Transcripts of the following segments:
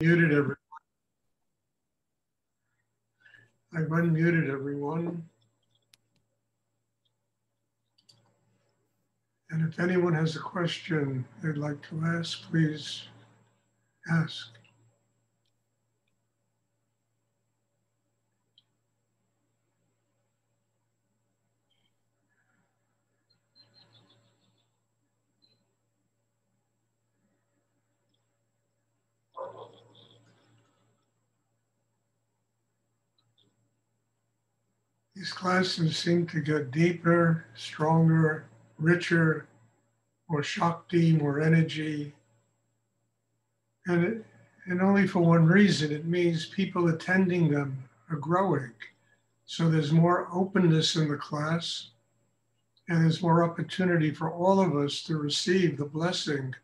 Muted everyone. I've unmuted everyone. And if anyone has a question they'd like to ask, please ask. These classes seem to get deeper, stronger, richer, more Shakti, more energy. And only for one reason, it means people attending them are growing. So there's more openness in the class, and there's more opportunity for all of us to receive the blessing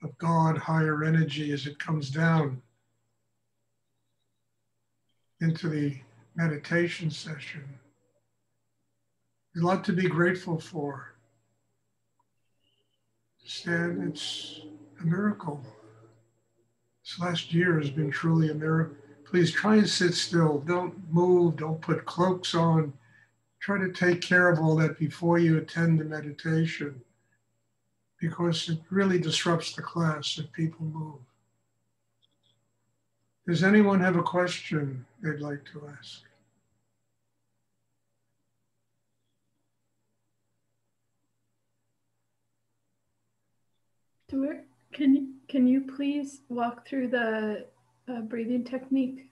of God, higher energy, as it comes down into the meditation session. There's a lot to be grateful for. Stan, it's a miracle. This last year has been truly a miracle. Please try and sit still. Don't move. Don't put cloaks on. Try to take care of all that before you attend the meditation, because it really disrupts the class if people move. Does anyone have a question they'd like to ask? Stuart, can you please walk through the breathing technique?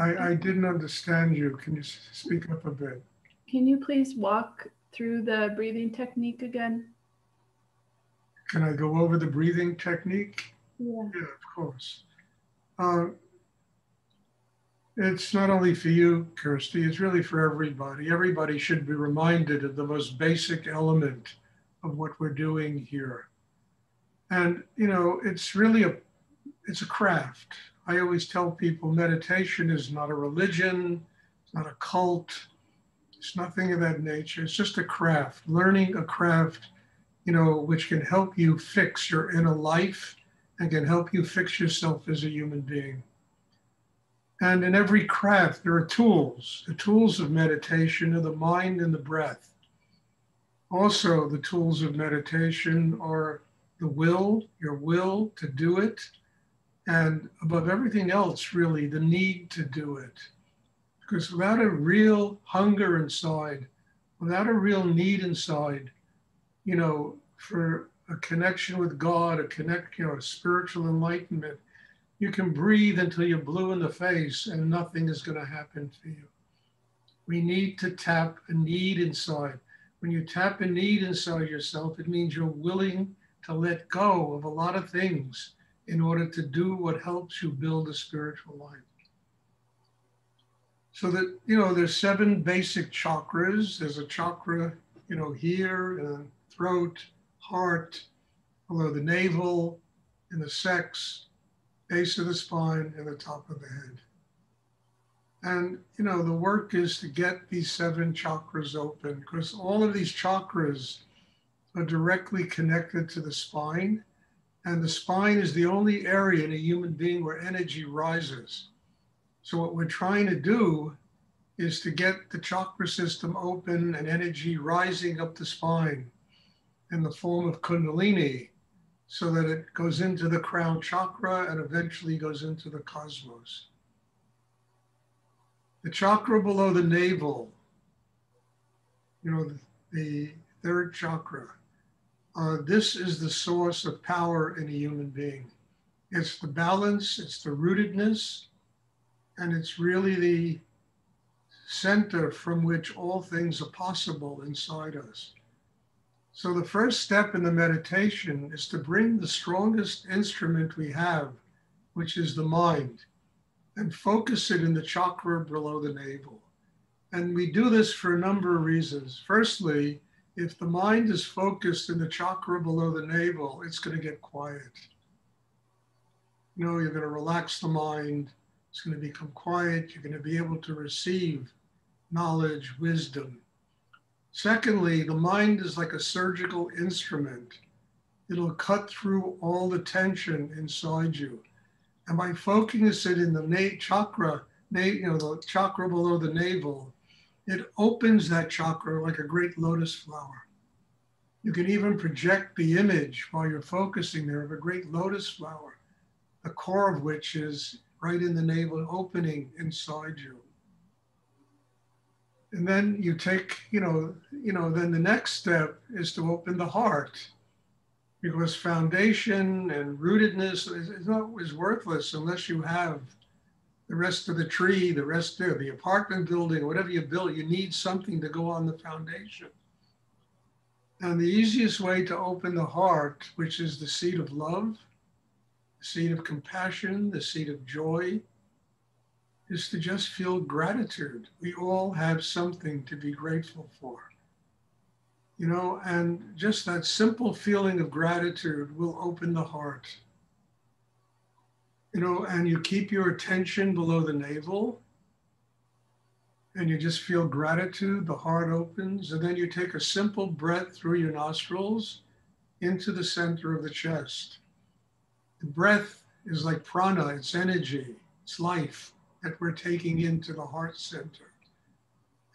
I didn't understand you. Can you speak up a bit? Can you please walk through the breathing technique again? Can I go over the breathing technique? Yeah. Yeah, of course. It's not only for you, Kirsty, it's really for everybody. Everybody should be reminded of the most basic element of what we're doing here. And, you know, it's really it's a craft. I always tell people meditation is not a religion, it's not a cult, it's nothing of that nature. It's just a craft, learning a craft, you know, which can help you fix your inner life and can help you fix yourself as a human being. And in every craft, there are tools. The tools of meditation are the mind and the breath. Also, the tools of meditation are the will, your will to do it, and above everything else, really, the need to do it. Because without a real hunger inside, without a real need inside, you know, for a connection with God, a spiritual enlightenment, you can breathe until you're blue in the face and nothing is going to happen for you. We need to tap a need inside. When you tap a need inside yourself, it means you're willing to let go of a lot of things in order to do what helps you build a spiritual life. So that, you know, there's 7 basic chakras. There's a chakra, you know, here, and throat, heart, below the navel, in the sex, base of the spine, and the top of the head. And, you know, the work is to get these 7 chakras open, because all of these chakras are directly connected to the spine. And the spine is the only area in a human being where energy rises. So what we're trying to do is to get the chakra system open and energy rising up the spine in the form of Kundalini, so that it goes into the crown chakra and eventually goes into the cosmos. The chakra below the navel, you know, the 3rd chakra, this is the source of power in a human being. It's the balance, it's the rootedness, and it's really the center from which all things are possible inside us. So the first step in the meditation is to bring the strongest instrument we have, which is the mind, and focus it in the chakra below the navel. And we do this for a number of reasons. Firstly, if the mind is focused in the chakra below the navel, it's going to get quiet. You know, you're going to relax the mind. It's going to become quiet. You're going to be able to receive knowledge, wisdom. Secondly, the mind is like a surgical instrument. It'll cut through all the tension inside you. And by focusing it in the chakra, the chakra below the navel, it opens that chakra like a great lotus flower. You can even project the image while you're focusing there of a great lotus flower, the core of which is right in the navel opening inside you. And then you take, then the next step is to open the heart, because foundation and rootedness is worthless unless you have the rest of the tree, the rest of the apartment building, whatever you build. You need something to go on the foundation. And the easiest way to open the heart, which is the seat of love, the seat of compassion, the seat of joy, is to just feel gratitude. We all have something to be grateful for. And just that simple feeling of gratitude will open the heart. And you keep your attention below the navel, and you just feel gratitude, the heart opens, and then you take a simple breath through your nostrils into the center of the chest. The breath is like prana, it's energy, it's life that we're taking into the heart center.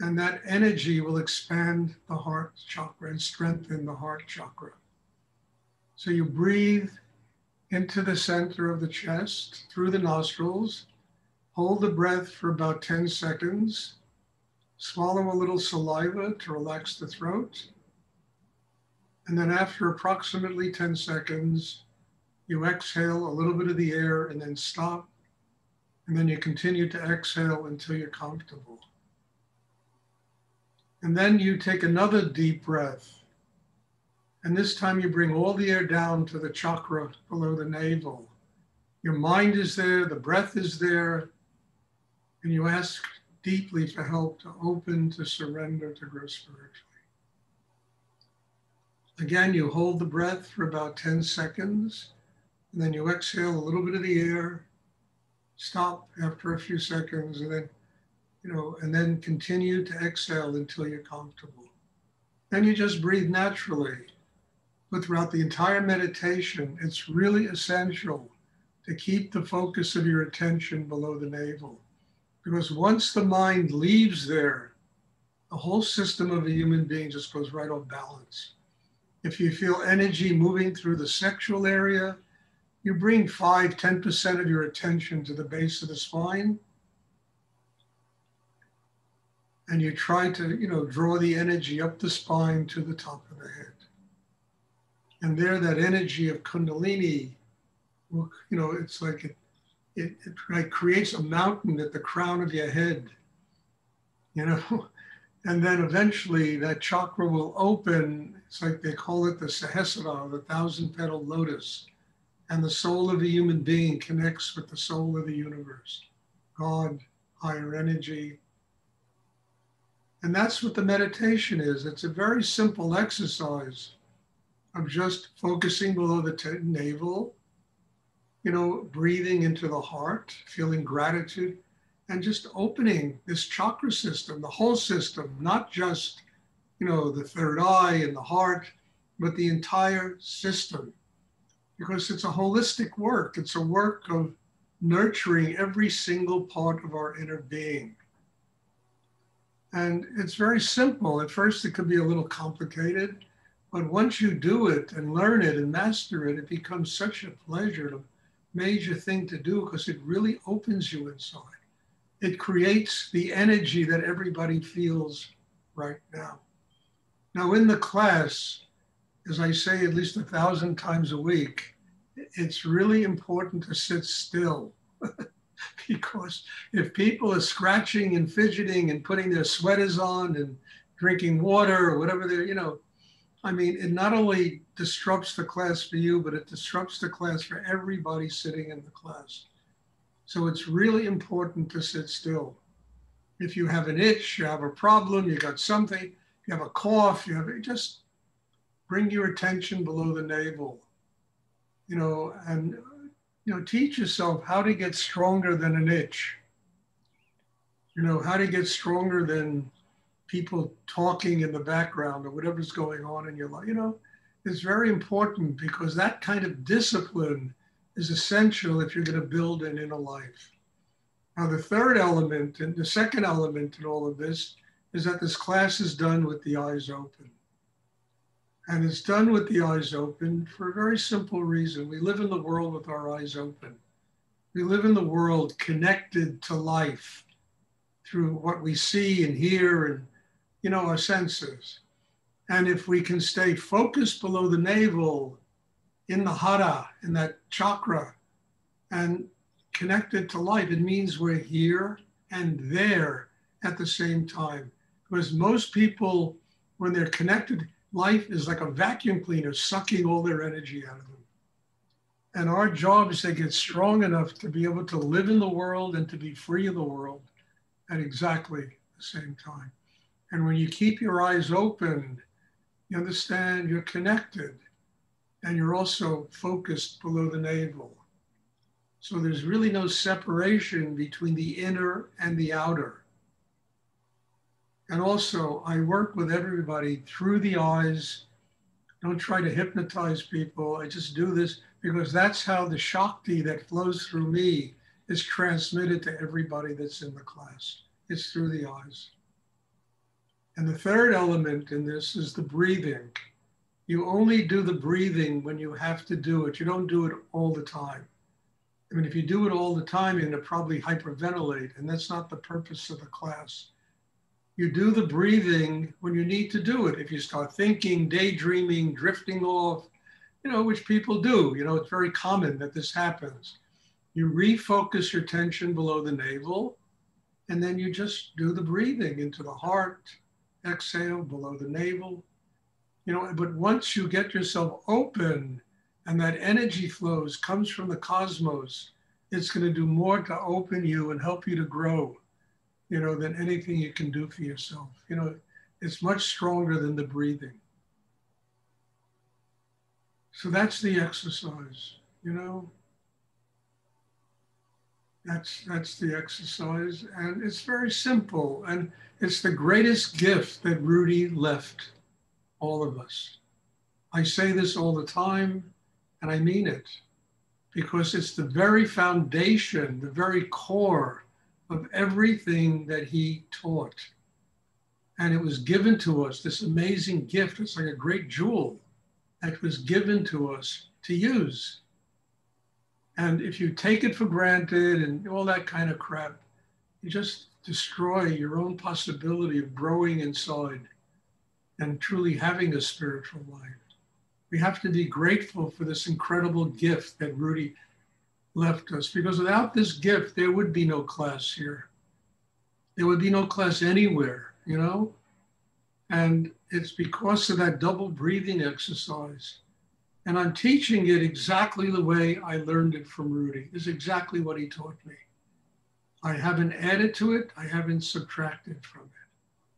And that energy will expand the heart chakra and strengthen the heart chakra. So you breathe into the center of the chest through the nostrils, hold the breath for about 10 seconds, swallow a little saliva to relax the throat. And then after approximately 10 seconds, you exhale a little bit of the air and then stop. And then you continue to exhale until you're comfortable. And then you take another deep breath. And this time you bring all the air down to the chakra below the navel. Your mind is there, the breath is there, and you ask deeply for help to open, to surrender, to grow spiritually. Again, you hold the breath for about 10 seconds, and then you exhale a little bit of the air, stop after a few seconds, and then, and then continue to exhale until you're comfortable. Then you just breathe naturally. But throughout the entire meditation, it's really essential to keep the focus of your attention below the navel. Because once the mind leaves there, the whole system of a human being just goes right off balance. If you feel energy moving through the sexual area, you bring 5-10% of your attention to the base of the spine. And you try to, draw the energy up the spine to the top of the head. And there, that energy of Kundalini, it's like it like creates a mountain at the crown of your head, and then eventually that chakra will open. It's like they call it the Sahasrara, the 1,000-petaled lotus. And the soul of a human being connects with the soul of the universe, God, higher energy. And that's what the meditation is. It's a very simple exercise of just focusing below the navel, breathing into the heart, feeling gratitude, and just opening this chakra system, the whole system, not just, the third eye and the heart, but the entire system. Because it's a holistic work. It's a work of nurturing every single part of our inner being. And it's very simple. At first, it could be a little complicated, but once you do it and learn it and master it, it becomes such a pleasure, a major thing to do, because it really opens you inside. It creates the energy that everybody feels right now. Now, in the class, as I say at least 1,000 times a week, it's really important to sit still. Because if people are scratching and fidgeting and putting their sweaters on and drinking water or whatever they're, it not only disrupts the class for you, but it disrupts the class for everybody sitting in the class. So it's really important to sit still. If you have an itch, you have a problem, you got something, you have a cough, just bring your attention below the navel, and teach yourself how to get stronger than an itch, how to get stronger than people talking in the background or whatever's going on in your life. It's very important, because that kind of discipline is essential if you're going to build an inner life. Now, the third element and the second element in all of this is that this class is done with the eyes open. And it's done with the eyes open for a very simple reason. We live in the world with our eyes open. We live in the world connected to life through what we see and hear and, our senses. And if we can stay focused below the navel in the hara, in that chakra, and connected to life, it means we're here and there at the same time. Because most people, when they're connected, life is like a vacuum cleaner sucking all their energy out of them. And our job is to get strong enough to be able to live in the world and to be free of the world at exactly the same time. And when you keep your eyes open, you understand you're connected and you're also focused below the navel. So there's really no separation between the inner and the outer. And also, I work with everybody through the eyes. Don't try to hypnotize people. I just do this because that's how the Shakti that flows through me is transmitted to everybody that's in the class. It's through the eyes. And the third element in this is the breathing. You only do the breathing when you have to do it. You don't do it all the time. I mean, if you do it all the time, you're going to probably hyperventilate, and that's not the purpose of the class. You do the breathing when you need to do it. If you start thinking, daydreaming, drifting off, which people do, it's very common that this happens. You refocus your tension below the navel, and then you just do the breathing into the heart, exhale below the navel. But once you get yourself open and that energy flows, comes from the cosmos, it's going to do more to open you and help you to grow, than anything you can do for yourself. It's much stronger than the breathing. So that's the exercise, That's the exercise, and it's very simple, and it's the greatest gift that Rudi left all of us. I say this all the time, and I mean it, because it's the very foundation, the very core of everything that he taught. And it was given to us, this amazing gift. It's like a great jewel that was given to us to use. And if you take it for granted and all that kind of crap, you just destroy your own possibility of growing inside and truly having a spiritual life. We have to be grateful for this incredible gift that Rudi left us, because without this gift, there would be no class here. There would be no class anywhere, And it's because of that double breathing exercise. And I'm teaching it exactly the way I learned it from Rudi. This is exactly what he taught me. I haven't added to it. I haven't subtracted from it.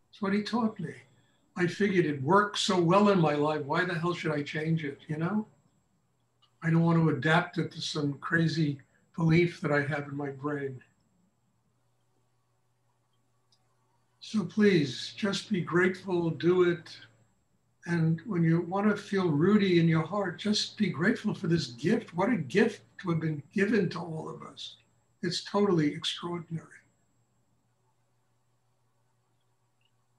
It's what he taught me. I figured it worked so well in my life. Why the hell should I change it, I don't want to adapt it to some crazy belief that I have in my brain. So please just be grateful, do it. And when you want to feel Rudi in your heart, just be grateful for this gift. What a gift to have been given to all of us. It's totally extraordinary.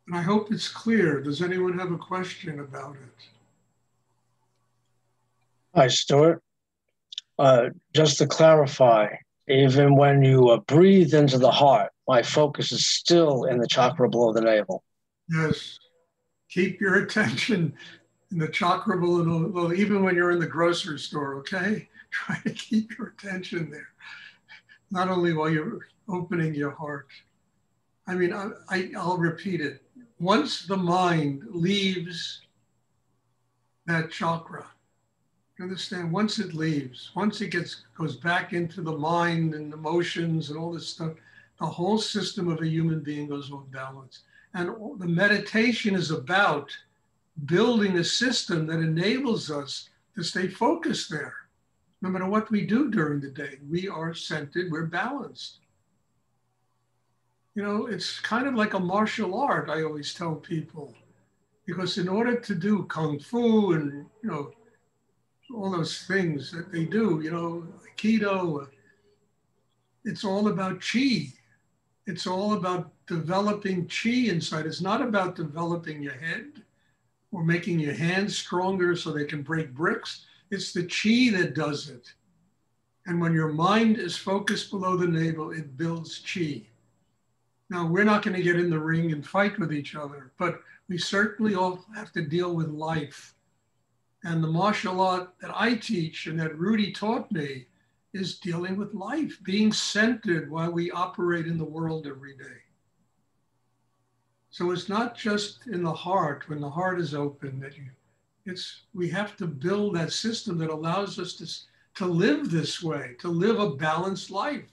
And I hope it's clear. Does anyone have a question about it? Hi, Stuart. Just to clarify, even when you breathe into the heart, my focus is still in the chakra below the navel. Yes. Keep your attention in the chakra below, even when you're in the grocery store, okay? Try to keep your attention there. Not only while you're opening your heart. I mean, I'll repeat it. Once the mind leaves that chakra, you understand, once it leaves, once it goes back into the mind and emotions and all this stuff, the whole system of a human being goes off balance. And the meditation is about building a system that enables us to stay focused there. No matter what we do during the day, we are centered, we're balanced. It's kind of like a martial art, I always tell people, because in order to do Kung Fu and, all those things that they do, Aikido. It's all about chi. It's all about developing chi inside. It's not about developing your head or making your hands stronger so they can break bricks. It's the chi that does it. And when your mind is focused below the navel, it builds chi. Now, we're not going to get in the ring and fight with each other, but we certainly all have to deal with life. And the martial art that I teach and that Rudi taught me is dealing with life, being centered while we operate in the world every day. So it's not just in the heart, when the heart is open, that we have to build that system that allows us to live this way, to live a balanced life.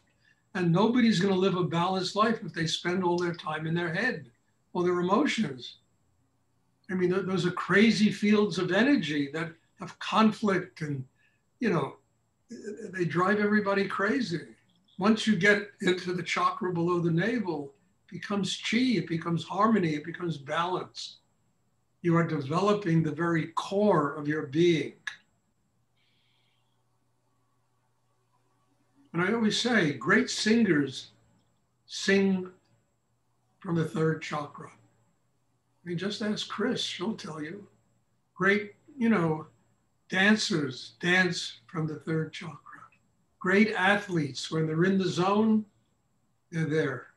And nobody's going to live a balanced life if they spend all their time in their head or their emotions. I mean, those are crazy fields of energy that have conflict and, they drive everybody crazy. Once you get into the chakra below the navel, it becomes chi, it becomes harmony, it becomes balance. You are developing the very core of your being. And I always say, great singers sing from the third chakra. I mean, just ask Chris, she'll tell you. Great, dancers dance from the third chakra. Great athletes, when they're in the zone, they're there.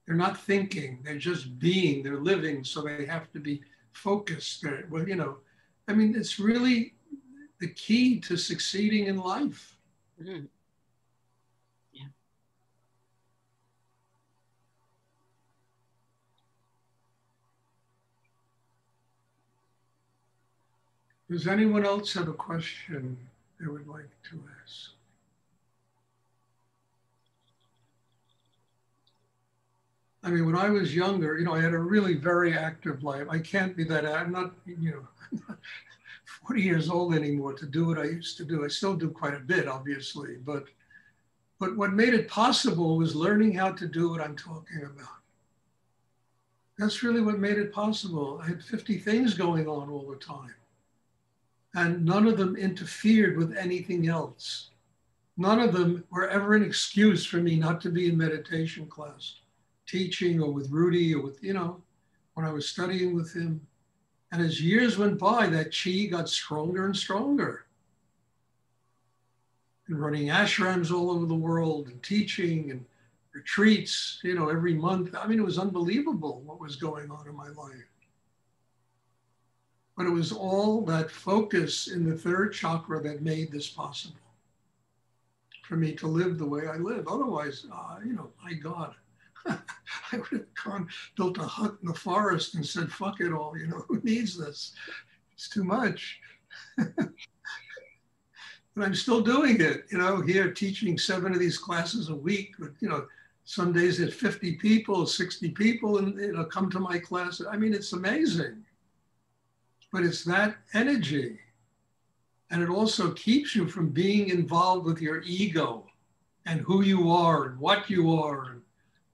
They're not thinking, they're just being, they're living, so they have to be focused. Well, I mean, it's really the key to succeeding in life. Mm-hmm. Yeah. Does anyone else have a question they would like to ask? I mean, when I was younger, I had a really very active life. I can't be that, I'm not, 40 years old anymore to do what I used to do. I still do quite a bit, obviously, but what made it possible was learning how to do what I'm talking about. That's really what made it possible. I had 50 things going on all the time, and none of them interfered with anything else. None of them were ever an excuse for me not to be in meditation class, teaching, or with Rudi, or with, when I was studying with him. And as years went by, that chi got stronger and stronger. And running ashrams all over the world and teaching and retreats, every month. I mean, it was unbelievable what was going on in my life. But it was all that focus in the third chakra that made this possible for me to live the way I live. Otherwise, my God, I would have built a hut in the forest and said, fuck it all, who needs this? It's too much. And I'm still doing it, here teaching 7 of these classes a week, but, some days there's 50 people, 60 people, and come to my class. I mean, it's amazing. But it's that energy. And it also keeps you from being involved with your ego and who you are and what you are and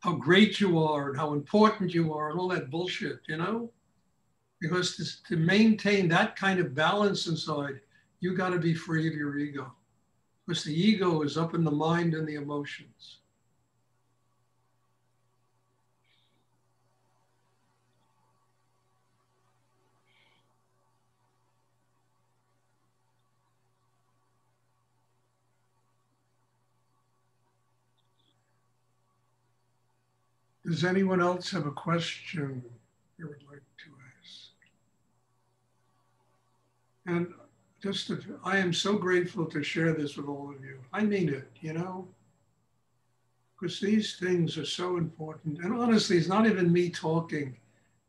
how great you are and how important you are and all that bullshit, Because to maintain that kind of balance inside, you got to be free of your ego. Because the ego is up in the mind and the emotions. Does anyone else have a question they would like to ask? And I am so grateful to share this with all of you. I mean it, because these things are so important. And honestly, it's not even me talking.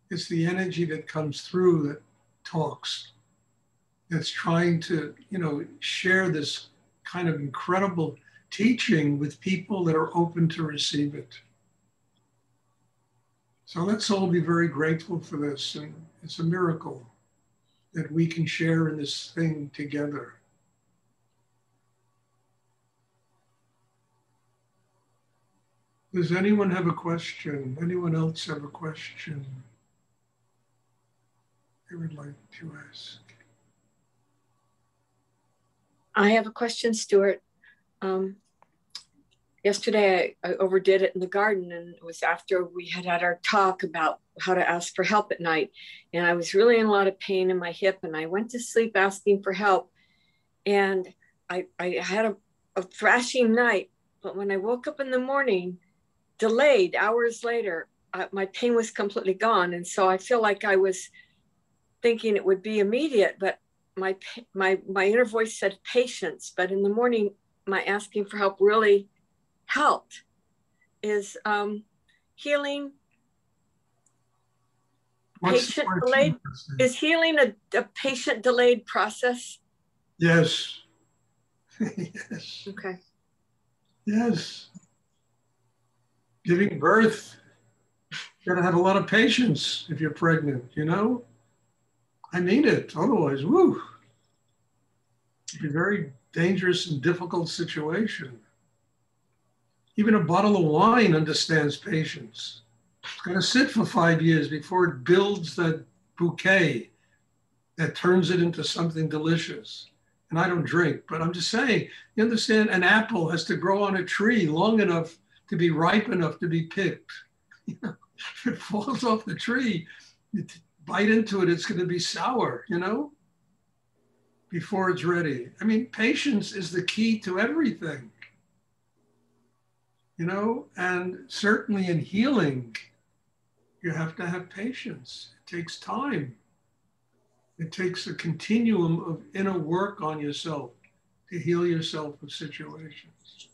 It's the energy that comes through that talks, that's trying to, share this kind of incredible teaching with people that are open to receive it. So let's all be very grateful for this. And it's a miracle that we can share in this thing together. Does anyone have a question? Anyone else have a question they would like to ask? I have a question, Stuart. yesterday I overdid it in the garden, and it was after we had our talk about how to ask for help at night. And I was really in a lot of pain in my hip, and I went to sleep asking for help. And I had a thrashing night, but when I woke up in the morning, delayed hours later, my pain was completely gone. And so I feel like I was thinking it would be immediate, but my inner voice said patience. But in the morning, my asking for help really helped. Is healing patient delayed? Is healing a patient delayed process? Yes. Yes. Okay. Yes. Giving birth, you gotta have a lot of patience if you're pregnant, you know? I mean it, otherwise, woo. It'd be a very dangerous and difficult situation. Even a bottle of wine understands patience. It's got to sit for 5 years before it builds that bouquet that turns it into something delicious. And I don't drink, but I'm just saying, you understand, an apple has to grow on a tree long enough to be ripe enough to be picked. You know, if it falls off the tree, you bite into it, it's going to be sour, you know, before it's ready. I mean, patience is the key to everything. You know, and certainly in healing, you have to have patience. It takes time. It takes a continuum of inner work on yourself to heal yourself of situations.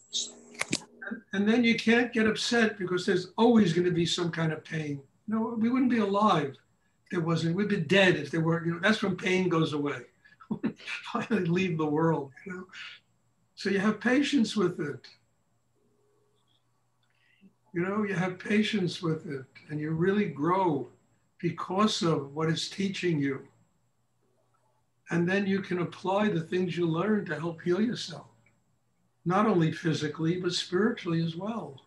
And then you can't get upset because there's always going to be some kind of pain. You know, we wouldn't be alive if there wasn't. We'd be dead if there weren't. You know, that's when pain goes away. Finally leave the world, you know. So you have patience with it. You know, you have patience with it, and you really grow because of what it's teaching you. And then you can apply the things you learn to help heal yourself, not only physically, but spiritually as well.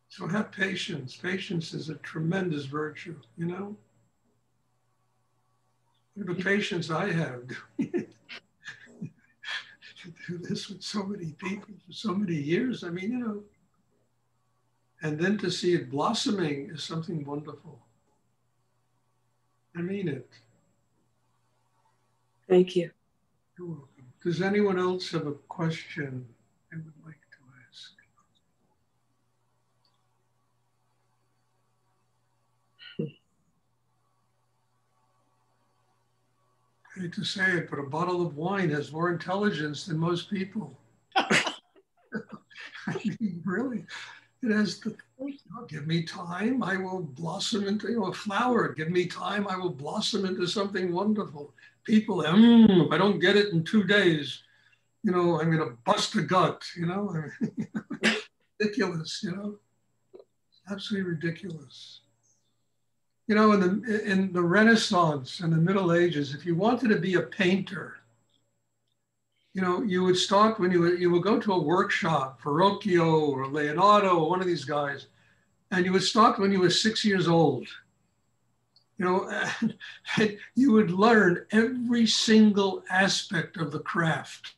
So have patience. Patience is a tremendous virtue, you know? The patience I have to do this with so many people for so many years, I mean, you know, and then to see it blossoming is something wonderful. I mean it. Thank you. You're welcome. Does anyone else have a question they would like to ask? I hate to say it, but a bottle of wine has more intelligence than most people. I mean, really. It has the, you know, give me time, I will blossom into, you know, a flower. Give me time, I will blossom into something wonderful. People, if I don't get it in 2 days, you know, I'm going to bust a gut, you know. Ridiculous, you know. Absolutely ridiculous. You know, in the Renaissance and the Middle Ages, if you wanted to be a painter, you know, you would start when you would go to a workshop, Verrocchio or Leonardo or one of these guys, and you would start when you were 6 years old. You know, and you would learn every single aspect of the craft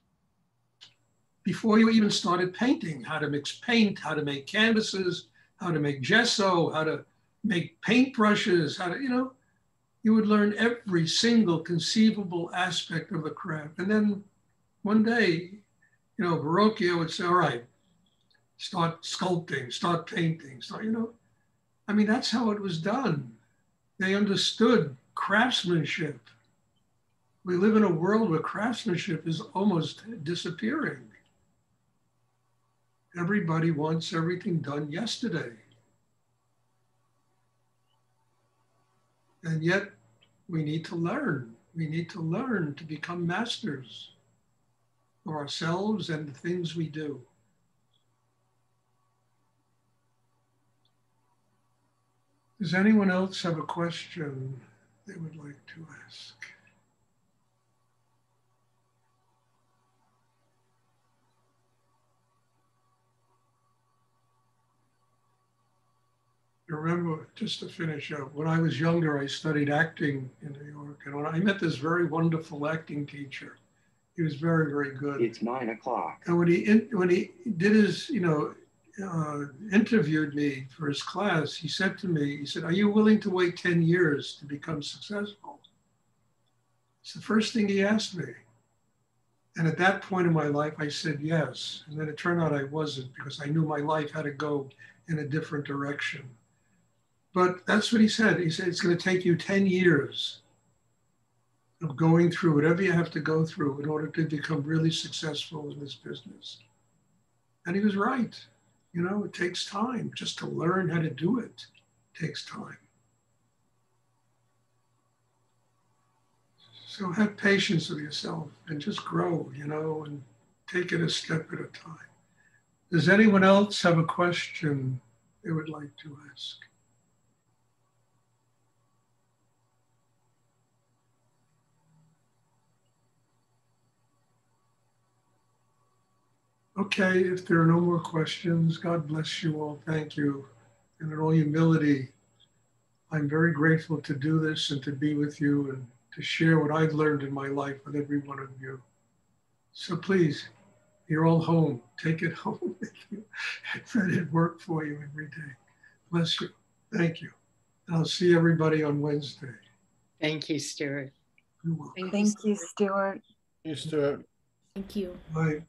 before you even started painting, how to mix paint, how to make canvases, how to make gesso, how to make paintbrushes, how to, you know, you would learn every single conceivable aspect of the craft. And then one day, you know, Verrocchio would say, all right, start sculpting, start painting, start, you know. I mean, that's how it was done. They understood craftsmanship. We live in a world where craftsmanship is almost disappearing. Everybody wants everything done yesterday. And yet we need to learn. We need to learn to become masters of ourselves and the things we do. Does anyone else have a question they would like to ask? I remember, just to finish up, when I was younger, I studied acting in New York. And when I met this very wonderful acting teacher, He was very, very good. It's 9 o'clock. And when he did his, interviewed me for his class, he said to me, he said, "Are you willing to wait 10 years to become successful?" It's the first thing he asked me. And at that point in my life, I said yes. And then it turned out I wasn't, because I knew my life had to go in a different direction. But that's what he said. He said, it's going to take you 10 years of going through whatever you have to go through in order to become really successful in this business. And he was right. It takes time just to learn how to do it. It takes time. So have patience with yourself and just grow, and take it a step at a time. Does anyone else have a question they would like to ask? Okay, if there are no more questions, God bless you all. Thank you. And in all humility, I'm very grateful to do this and to be with you and to share what I've learned in my life with every one of you. So please, you're all home. Take it home with you and let it work for you every day. Bless you. Thank you. And I'll see everybody on Wednesday. Thank you, Stuart. You're welcome. Thank you, Stuart. You, Stuart. Thank you. Bye.